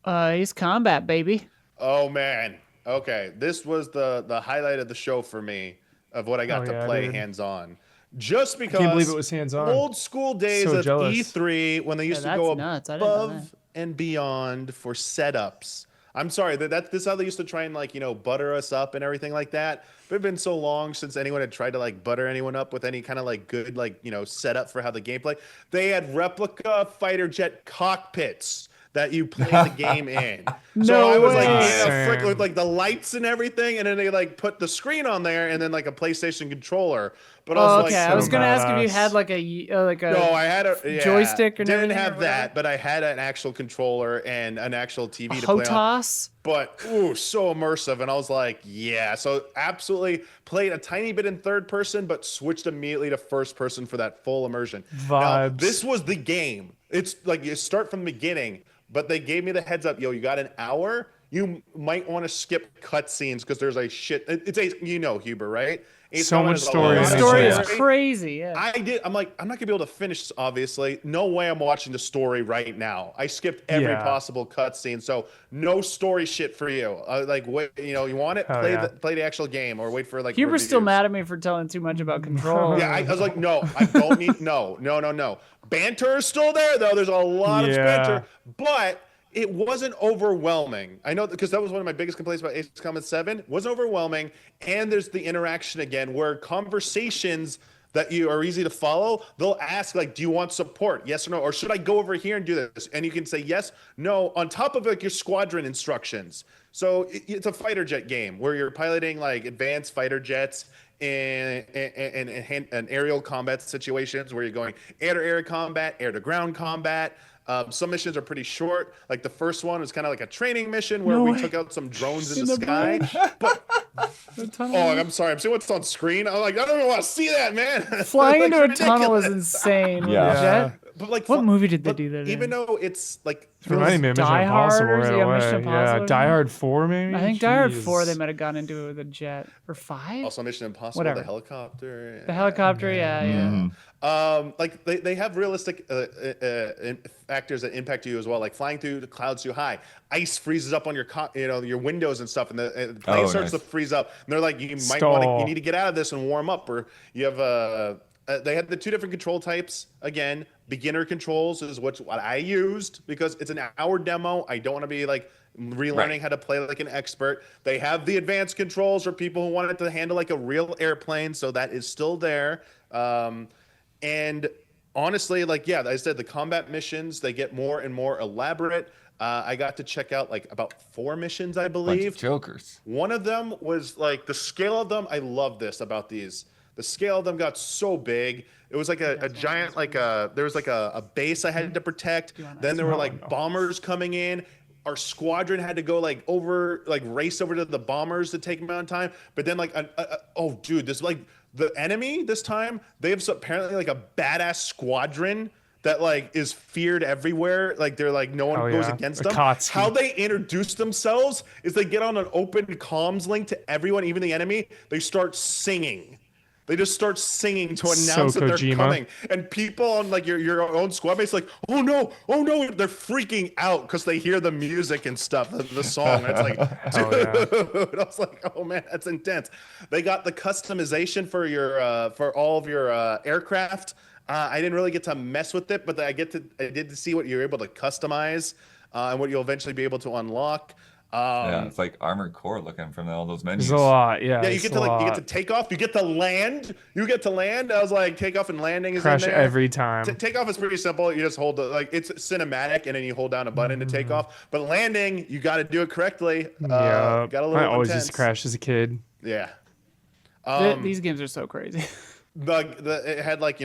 Ace Combat, baby. Oh man. Okay, this was the highlight of the show for me of what I Oh got to yeah, play dude. hands on. Just I can't believe it because was hands-on. old school days So of jealous. E3 when they Yeah, used to that's go nuts. I didn't know that. above and beyond for setups. I'm sorry this is how they used to try and like butter us up and everything like that. But it's been so long since anyone had tried to like butter anyone up with any kind of like good like setup for how the gameplay. They had replica fighter jet cockpits that you played the game in. So I No was like way. in a frick with Insane. like the lights and everything, and then they like put the screen on there and then like a PlayStation controller. But I was Oh, like, okay. I So was gonna ask if you had badass. like no, a I had a yeah, joystick and didn't everything or have whatever. that, but I had an actual controller and an actual A TV to play on. HOTAS. But ooh, so immersive, and I was like, yeah. So absolutely played a tiny bit in third person, but switched immediately to first person for that full immersion. Now this Vibes. was the game. It's like you start from the beginning, but they gave me the heads up. Yo, you got an hour. You might want to skip cutscenes because there's a shit. It's a Huber, right? Ace So Combat much is a story The in lot of this story game. is story. crazy. Yeah. I did. I'm like, I'm not gonna be able to finish. Obviously, no way. I'm watching the story right now. I skipped every Yeah. possible cutscene, so no story shit for you. Like, wait, you want it? Hell Play yeah. the actual game, or wait for like Huber's still reviews. mad at me for telling too much about Control. Yeah, I was like, no, I don't need. No, no, no, no. Banter is still there though. There's a lot of Yeah. banter, but it wasn't overwhelming. I know because that was one of my biggest complaints about Ace Combat 7. It wasn't overwhelming, and there's the interaction again where conversations that you are easy to follow, they'll ask like, do you want support? Yes or no? Or should I go over here and do this? And you can say yes, no, on top of like your squadron instructions. So it's a fighter jet game where you're piloting like advanced fighter jets in aerial combat situations where you're going air-to-air combat, air-to-ground combat. Some missions are pretty short. Like the first one was kind of like a training mission where No we way. took out some drones in In the the sky. bridge. But The tunnel. oh, I'm sorry. I'm seeing what's on screen. I'm like, I don't even want to see that, man. Flying Like, into a it's tunnel is ridiculous. insane with Yeah. a jet. But like, What movie did they but do that even in? though it's like Reminding me of Mission Die Impossible Hard or- right yeah, away. Mission Yeah, Impossible. Die Hard 4 maybe? I think Die Hard 4 they Jeez. might have gone into with a jet. Or 5? also Mission Impossible, Whatever. the helicopter. The helicopter, yeah, yeah. Like they have realistic factors that impact you as well, like flying through the clouds too high. Ice freezes up on your your windows and stuff, and the plane Oh, starts nice. to freeze up. And they're like, you might want to, you Stall. need to get out of this and warm up, or you have they had the two different control types. Again, beginner controls is what I used because it's an hour demo. I don't want to be like relearning Right. how to play like an expert. They have the advanced controls for people who want it to handle like a real airplane, so that is still there. And honestly, like yeah, I said, the combat missions they get more and more elaborate. I got to check out like about 4 missions, I Bunch believe. of jokers. One of them was like the scale of them. I love this about these. The scale of them got so big. It was like a giant, like there was like a base I had to protect. Then there were like bombers coming in. Our squadron had to go like race over to the bombers to take them out in time. But then like, oh dude, this like the enemy this time, they have apparently like a badass squadron that like is feared everywhere. Like they're like no one Hell goes yeah. against The them. Kotsky. How they introduce themselves is they get on an open comms link to everyone, even the enemy. They start singing. They just start singing to So announce that they're Kojima. coming, and people on like your own squad mates like, oh no, they're freaking out because they hear the music and stuff, the song. And it's like, Hell dude, I was like, oh man, that's intense. They got the customization for your for all of your aircraft. I didn't really get to mess with it, but I did to see what you're able to customize and what you'll eventually be able to unlock. Yeah, it's like Armored Core looking from all those menus. There's a lot, yeah. Yeah, you it's get a to like you get lot. to take off, you get to land. You get to land. I was like, takeoff and landing is Crash in there. every time. Takeoff is pretty simple. You just hold the like it's cinematic, and then you hold down a button to take off. But landing, you got to do it correctly. Yeah, got a little I always intense. used to crash as a kid. Yeah. These games are so crazy. It had like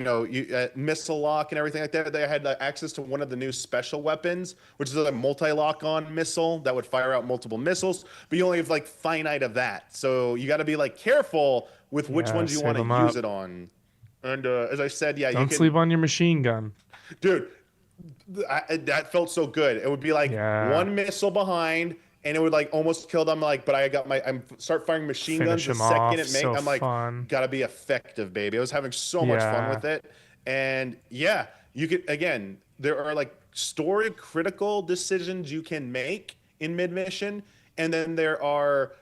missile lock and everything like that. They had access to one of the new special weapons, which is a multi-lock on missile that would fire out multiple missiles, but you only have like finite of that. So you got to be like careful with which Yeah, ones you save want to 'em use up. it on. And as I said, yeah, you Don't can, sleep on your machine gun. dude. That felt so good. It would be like Yeah. one missile behind, and it would like almost kill them. Like, but I'm start firing machine Finish guns the 'em second off, it makes. so I'm like, fun. gotta be effective, baby. I was having so much fun Yeah. with it, and yeah, you could again. There are like story critical decisions you can make in mid mission, and then there are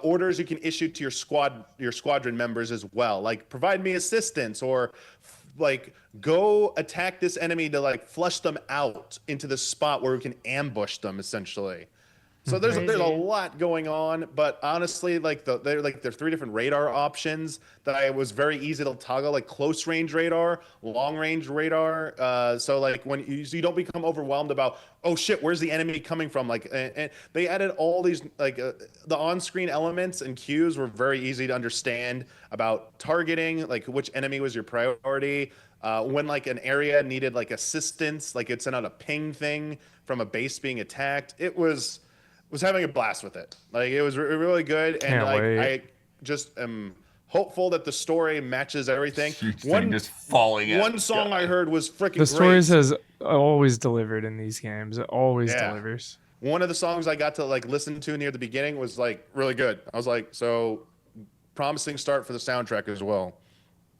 orders you can issue to your squadron members as well, like provide me assistance, or like go attack this enemy to like flush them out into the spot where we can ambush them essentially. So there's a lot going on, but honestly, like there's 3 different radar options that I was very easy to toggle, like close range radar, long range radar. So like when you don't become overwhelmed about, oh shit, where's the enemy coming from? Like, and they added all these like the on-screen elements and cues were very easy to understand about targeting, like which enemy was your priority. When like an area needed like assistance, like it sent out a ping thing from a base being attacked. It was having a blast with it. Like it was really good, and like I just am hopeful that the story matches everything. One just falling out. One song I heard was freaking great. The stories has always delivered in these games. It always delivers. One of the songs I got to like listen to near the beginning was like really good. I was like, so promising start for the soundtrack as well.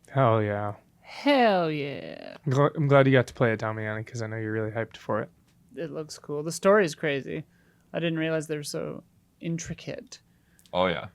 Hell yeah. Hell yeah. I'm glad you got to play it, Damiani, because I know you're really hyped for it. It looks cool. The story is crazy. I didn't realize they were so intricate. Oh yeah.